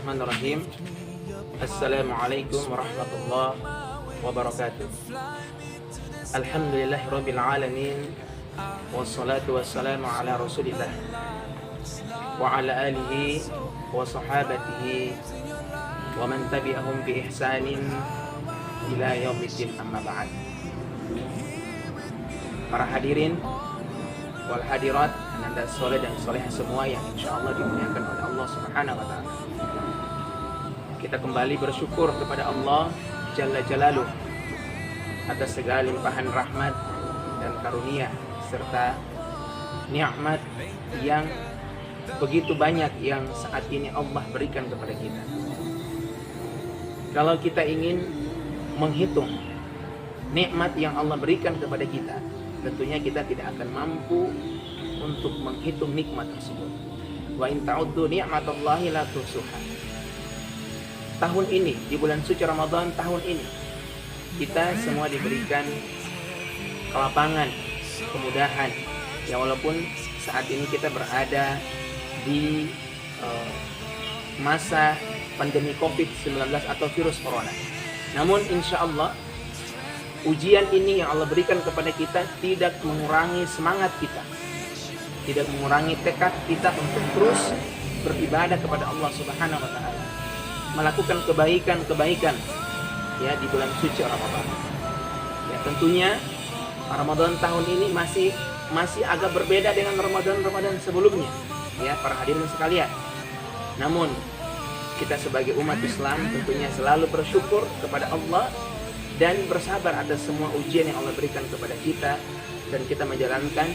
Bismillahirrahmanirrahim. Assalamualaikum warahmatullahi wabarakatuh. Alhamdulillahirabbil alamin. Wassalatu wassalamu ala Rasulillah wa ala alihi wa sahabatihi wa man tabi'ahum bi ihsanin ila yaumiddin, amma ba'd. Para hadirin wal hadirat, ananda soleh dan solehah semua yang insyaallah dimuliakan oleh Allah Subhanahu wa taala. Kita kembali bersyukur kepada Allah Jalla Jalaluh atas segala limpahan rahmat dan karunia serta nikmat yang begitu banyak yang saat ini Allah berikan kepada kita. Kalau kita ingin menghitung nikmat yang Allah berikan kepada kita, tentunya kita tidak akan mampu untuk menghitung nikmat tersebut. Wa in ta'uddu ni'matallahi la tuhsuha. Tahun ini, di bulan suci Ramadan tahun ini, kita semua diberikan kelapangan, kemudahan. Ya, walaupun saat ini kita berada di masa pandemi COVID-19 atau virus corona. Namun insya Allah ujian ini yang Allah berikan kepada kita tidak mengurangi semangat kita, tidak mengurangi tekad kita untuk terus beribadah kepada Allah Subhanahu wa taala, melakukan kebaikan-kebaikan ya di bulan suci Ramadan. Ya, tentunya Ramadan tahun ini masih agak berbeda dengan Ramadan sebelumnya ya para hadirin sekalian. Namun kita sebagai umat Islam tentunya selalu bersyukur kepada Allah dan bersabar atas semua ujian yang Allah berikan kepada kita, dan kita menjalankan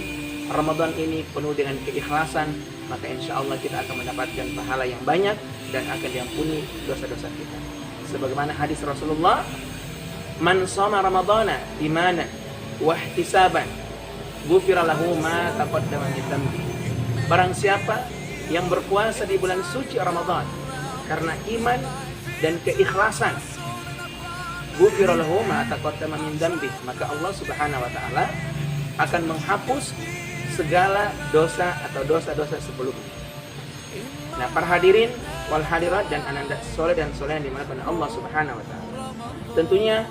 Ramadan ini penuh dengan keikhlasan, maka insya Allah kita akan mendapatkan pahala yang banyak dan akan diampuni dosa-dosa kita. Sebagaimana hadis Rasulullah, man shoma ramadhana imanan wa ihtisaban ghufira lahu ma taqaddama min dhanbi. Barang siapa yang berpuasa di bulan suci Ramadan karena iman dan keikhlasan, ghufira lahu ma taqaddama min dhanbi, maka Allah Subhanahu wa taala akan menghapus segala dosa atau dosa-dosa sebelumnya. Nah, para hadirin wal hadirat dan ananda soleh dan soleh yang dimuliakan Allah Subhanahu wa taala. Tentunya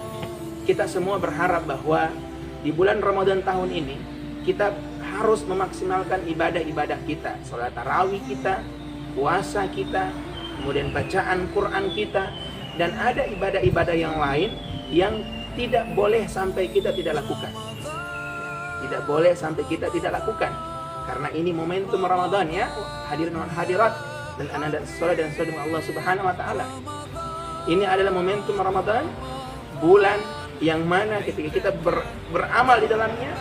kita semua berharap bahwa di bulan Ramadan tahun ini kita harus memaksimalkan ibadah-ibadah kita, salat tarawih kita, puasa kita, kemudian bacaan Quran kita, dan ada ibadah-ibadah yang lain yang tidak boleh sampai kita tidak lakukan. Tidak boleh sampai kita tidak lakukan, karena ini momentum Ramadan ya, hadirin dan hadirat dan ananda soleh dan soleh Allah Subhanahu wa taala. Ini adalah momentum Ramadan, bulan yang mana ketika kita beramal di dalamnya,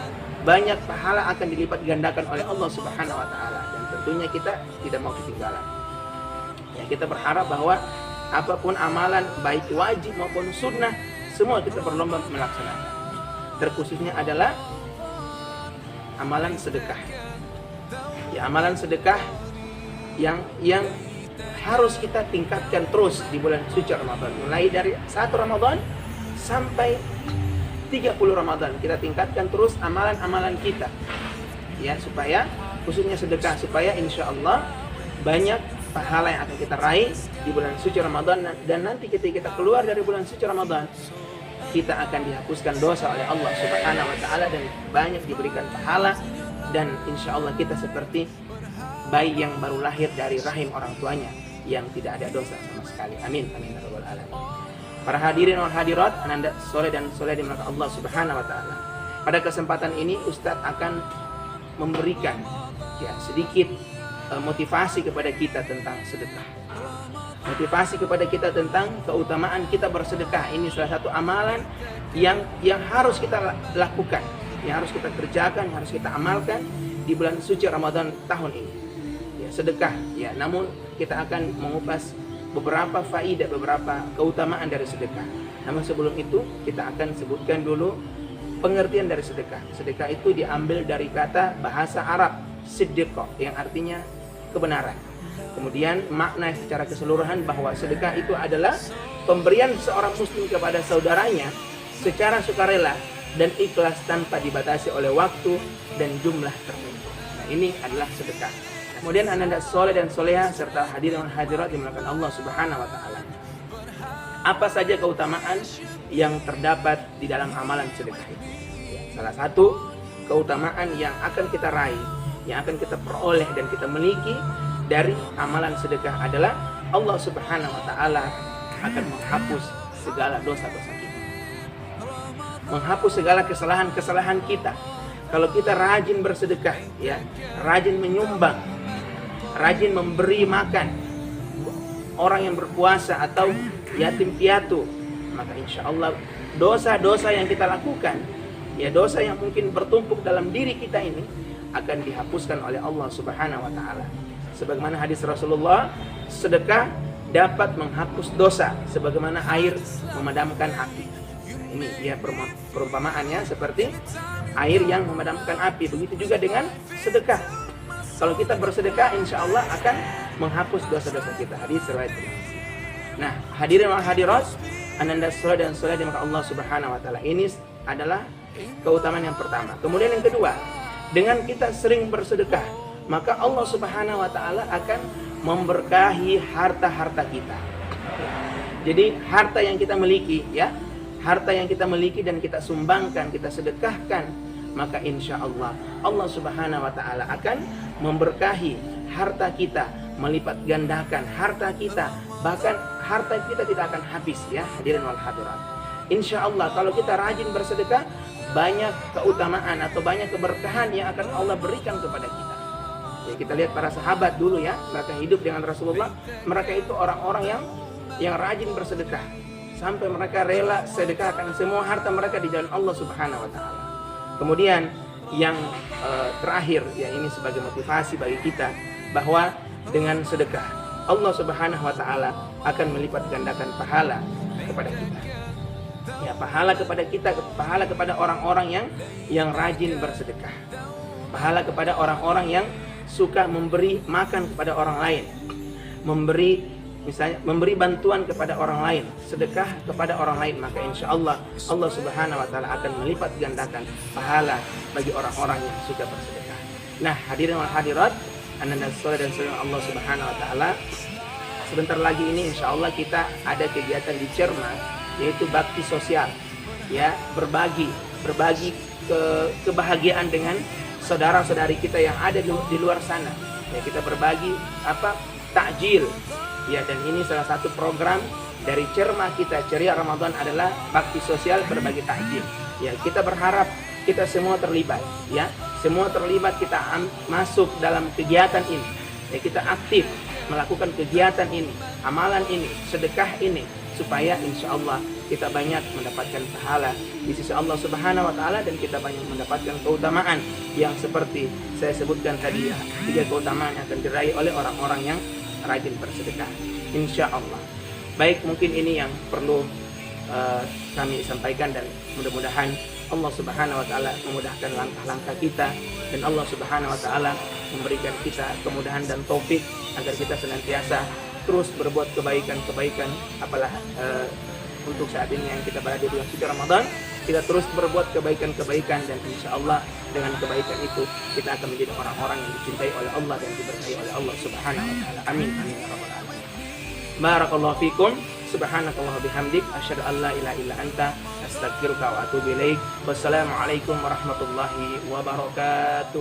banyak pahala akan dilipat gandakan oleh Allah Subhanahu wa taala, dan tentunya kita tidak mau ketinggalan. Ya, kita berharap bahwa apapun amalan baik wajib maupun sunnah, semua kita berlomba melaksanakan. Terkhususnya adalah amalan sedekah. Ya, amalan sedekah yang harus kita tingkatkan terus di bulan suci Ramadan. Mulai dari 1 Ramadan sampai 30 Ramadan kita tingkatkan terus amalan-amalan kita. Ya, supaya khususnya sedekah, supaya insya Allah banyak pahala yang akan kita raih di bulan suci Ramadan, dan nanti ketika kita keluar dari bulan suci Ramadan, kita akan dihapuskan dosa oleh Allah Subhanahu wa taala dan banyak diberikan pahala, dan insya Allah kita seperti bayi yang baru lahir dari rahim orang tuanya yang tidak ada dosa sama sekali. Amin amin ya rabbal alamin. Para hadirin wal hadirat, ananda soleh dan soleh dimuliakan Allah Subhanahu wa taala. Pada kesempatan ini Ustadz akan memberikan ya sedikit motivasi kepada kita tentang sedekah. Motivasi kepada kita tentang keutamaan kita bersedekah. Ini salah satu amalan yang harus kita lakukan, yang harus kita kerjakan, yang harus kita amalkan di bulan suci Ramadan tahun ini. Ya, sedekah. Ya, namun kita akan mengupas beberapa faidah, beberapa keutamaan dari sedekah. Namun sebelum itu kita akan sebutkan dulu pengertian dari sedekah. Sedekah itu diambil dari kata bahasa Arab siddiqah yang artinya kebenaran. Kemudian makna secara keseluruhan bahwa sedekah itu adalah pemberian seorang muslim kepada saudaranya secara sukarela dan ikhlas tanpa dibatasi oleh waktu dan jumlah tertentu. Nah, ini adalah sedekah. Nah, Kemudian ananda soleh dan soleha serta hadirin dan hadirat dimuliakan Allah Subhanahu wa taala. Apa saja keutamaan yang terdapat di dalam amalan sedekah itu? Salah satu keutamaan yang akan kita raih, yang akan kita peroleh dan kita miliki dari amalan sedekah adalah Allah Subhanahu wa taala akan menghapus segala dosa-dosa kita. Menghapus segala kesalahan-kesalahan kita. Kalau kita rajin bersedekah, ya, rajin menyumbang, rajin memberi makan orang yang berpuasa atau yatim piatu, maka insya Allah dosa-dosa yang kita lakukan, ya, dosa yang mungkin bertumpuk dalam diri kita ini akan dihapuskan oleh Allah Subhanahu wa taala. Sebagaimana hadis Rasulullah, sedekah dapat menghapus dosa sebagaimana air memadamkan api. Ini ya perumpamaannya seperti air yang memadamkan api. Begitu juga dengan sedekah. Kalau kita bersedekah, insya Allah akan menghapus dosa-dosa kita. Hadis riwayat Tirmidzi. Nah, hadirin wal hadirat, ananda sholat dan sholat di maka Allah Subhanahu wa taala. Ini adalah keutamaan yang pertama. Kemudian yang kedua, dengan kita sering bersedekah, maka Allah Subhanahu wa taala akan memberkahi harta-harta kita. Jadi harta yang kita miliki, ya, harta yang kita miliki dan kita sumbangkan, kita sedekahkan, maka insya Allah Allah Subhanahu wa taala akan memberkahi harta kita, melipat gandakan harta kita, bahkan harta kita tidak akan habis, ya, hadirin wal hadirat. Insya Allah kalau kita rajin bersedekah, banyak keutamaan atau banyak keberkahan yang akan Allah berikan kepada kita. Ya, kita lihat para sahabat dulu, ya, mereka hidup dengan Rasulullah, mereka itu orang-orang yang rajin bersedekah, sampai mereka rela sedekahkan semua harta mereka di jalan Allah Subhanahu wa taala. Kemudian yang terakhir, ya, ini sebagai motivasi bagi kita bahwa dengan sedekah Allah Subhanahu wa taala akan melipat gandakan pahala kepada kita. Ya, pahala kepada kita, pahala kepada orang-orang yang rajin bersedekah. Pahala kepada orang-orang yang suka memberi makan kepada orang lain, memberi bantuan kepada orang lain, sedekah kepada orang lain, maka insya Allah Allah Subhanahu wa taala akan melipat gandakan pahala bagi orang-orang yang suka bersedekah. Nah, hadirin wal hadirat, ananda sholat dan salam Allah Subhanahu wa taala. Sebentar lagi ini insya Allah kita ada kegiatan di Cerma, yaitu bakti sosial, ya, berbagi kebahagiaan dengan saudara-saudari kita yang ada di luar sana. Ya, kita berbagi takjil. Ya, dan ini salah satu program dari Cerma kita, Ceria Ramadan, adalah bakti sosial berbagi takjil. Ya, kita berharap kita semua terlibat, ya. Semua terlibat, kita masuk dalam kegiatan ini. Ya, kita aktif melakukan kegiatan ini, amalan ini, sedekah ini, supaya insya Allah kita banyak mendapatkan pahala di sisi Allah Subhanahu wa taala, dan kita banyak mendapatkan keutamaan yang seperti saya sebutkan tadi, ya, 3 keutamaan yang akan diraih oleh orang-orang yang rajin bersedekah, insya Allah. Baik, mungkin ini yang perlu kami sampaikan, dan mudah-mudahan Allah Subhanahu wa taala memudahkan langkah-langkah kita, dan Allah Subhanahu wa taala memberikan kita kemudahan dan taufik agar kita senantiasa terus berbuat kebaikan-kebaikan. Untuk saat ini yang kita berada di bulan suci Ramadan, kita terus berbuat kebaikan-kebaikan, dan insya Allah dengan kebaikan itu kita akan menjadi orang-orang yang dicintai oleh Allah dan diberkahi oleh Allah Subhanahu wa taala. Amin amin ya rabbal alamin. Barakallahu fikum. Subhanakallah bihamdik, asyhadu an la ilaha illa anta, astaghfiruka wa atubu ilaik. Wassalamualaikum warahmatullahi wabarakatuh.